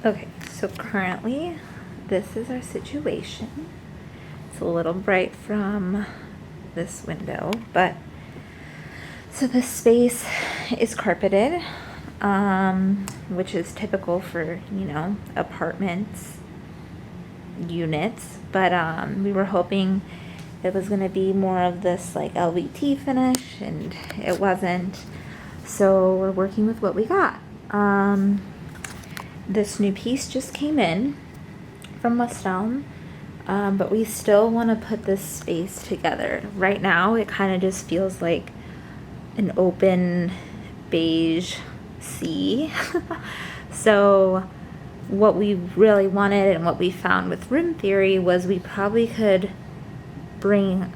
Okay, so currently this is our situation. It's a little bright from this window, but so this space is carpeted, which is typical for, apartments, units, but we were hoping it was going to be more of this like LVT finish, and it wasn't. So we're working with what we got. This new piece just came in from West Elm, but we still want to put this space together. Right now, it kind of just feels like an open beige sea. So what we really wanted and what we found with room theory was we probably could bring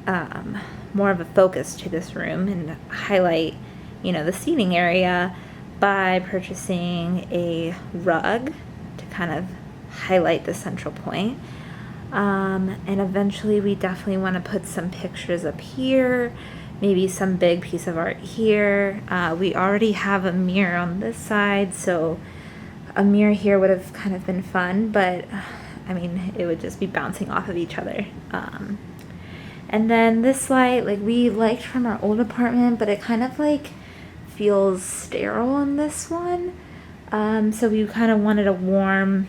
more of a focus to this room and highlight, the seating area by purchasing a rug to kind of highlight the central point. And eventually we definitely want to put some pictures up here, maybe some big piece of art here. We already have a mirror on this side, so a mirror here would have kind of been fun, but I mean, it would just be bouncing off of each other. And then this light, like we liked from our old apartment, but it kind of like feels sterile on this one. So we kind of wanted a warm,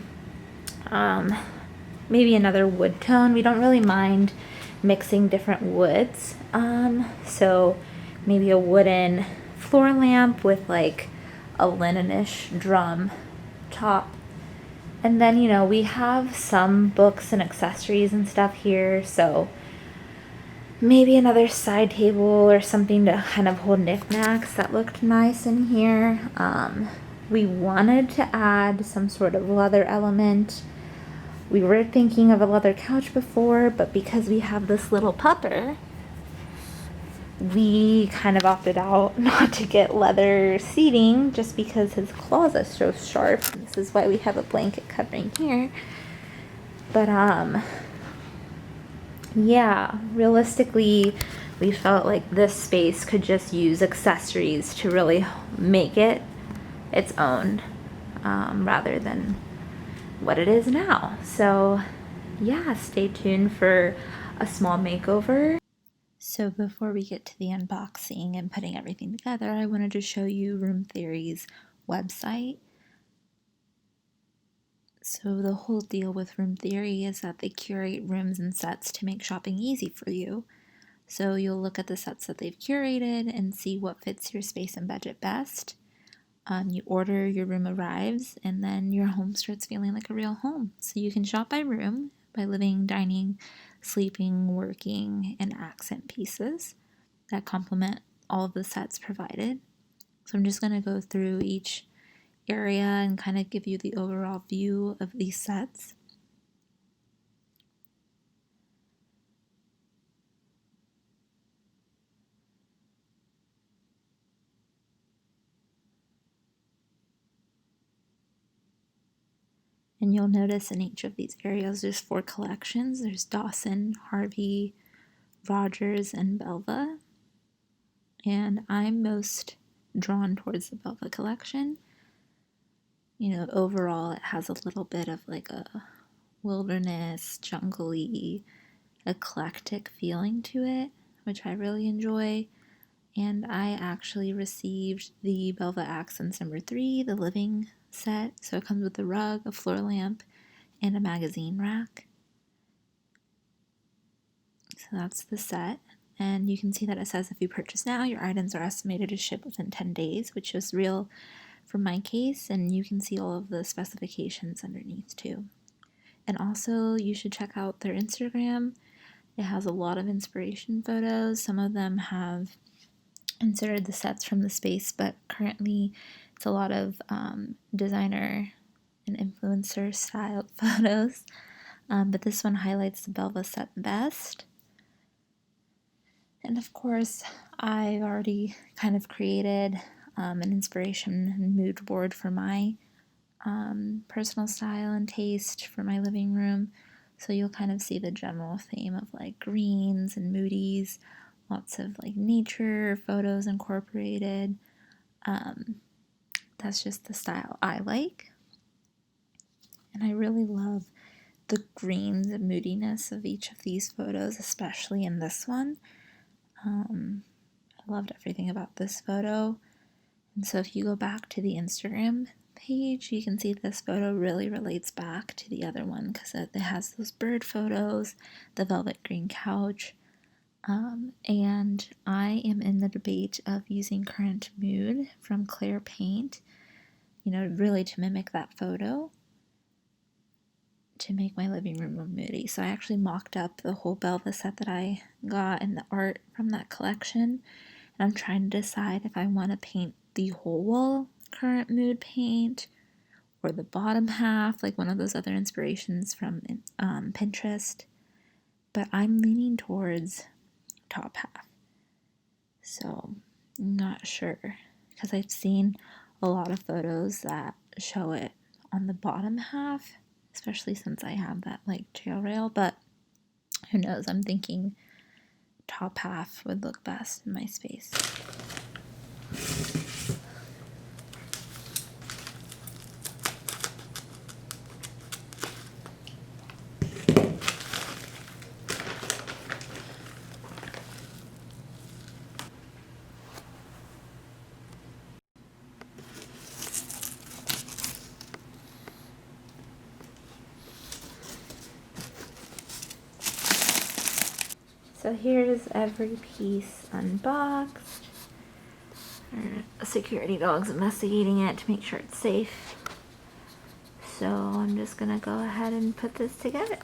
maybe another wood tone. We don't really mind mixing different woods. So maybe a wooden floor lamp with like a linenish drum top. And then, we have some books and accessories and stuff here, so maybe another side table or something to kind of hold knickknacks that looked nice in here. We wanted to add some sort of leather element. We were thinking of a leather couch before, but because we have this little pupper, we kind of opted out not to get leather seating just because his claws are so sharp. This is why we have a blanket covering here. But yeah, realistically, we felt like this space could just use accessories to really make it its own, rather than what it is now. So yeah, stay tuned for a small makeover. So before we get to the unboxing and putting everything together, I wanted to show you Room Theory's website. So the whole deal with Room Theory is that they curate rooms and sets to make shopping easy for you. So you'll look at the sets that they've curated and see what fits your space and budget best. You order, your room arrives, and then your home starts feeling like a real home. So you can shop by room, by living, dining, sleeping, working, and accent pieces that complement all of the sets provided. So I'm just going to go through each area and kind of give you the overall view of these sets. And you'll notice in each of these areas there's 4 collections. There's Dawson, Harvey, Rogers, and Belva. And I'm most drawn towards the Belva collection. Overall it has a little bit of like a wilderness, jungle-y, eclectic feeling to it, which I really enjoy. And I actually received the Belva Accents number 3, the living set. So it comes with a rug, a floor lamp, and a magazine rack. So that's the set. And you can see that it says if you purchase now, your items are estimated to ship within 10 days, which is real for my case. And you can see all of the specifications underneath too. And also, you should check out their Instagram. It has a lot of inspiration photos. Some of them have inserted the sets from the space, but currently it's a lot of designer and influencer styled photos. But this one highlights the Belva set best. And of course, I've already kind of created an inspiration and mood board for my personal style and taste for my living room. So you'll kind of see the general theme of like greens and moodies, lots of like nature photos incorporated. That's just the style I like. and I really love the green, the moodiness of each of these photos, especially in this one. I loved everything about this photo. And so if you go back to the Instagram page, you can see this photo really relates back to the other one because it has those bird photos, the velvet green couch, and I am in the debate of using Current Mood from Clear Paint, really to mimic that photo, to make my living room more moody. So I actually mocked up the whole Belva set that I got and the art from that collection, and I'm trying to decide if I want to paint the whole wall Current Mood paint or the bottom half, like one of those other inspirations from Pinterest, but I'm leaning towards top half. So I'm not sure, because I've seen a lot of photos that show it on the bottom half, especially since I have that like trail rail, but who knows, I'm thinking top half would look best in my space. So here's every piece unboxed. Our security dog's investigating it to make sure it's safe. So I'm just gonna go ahead and put this together.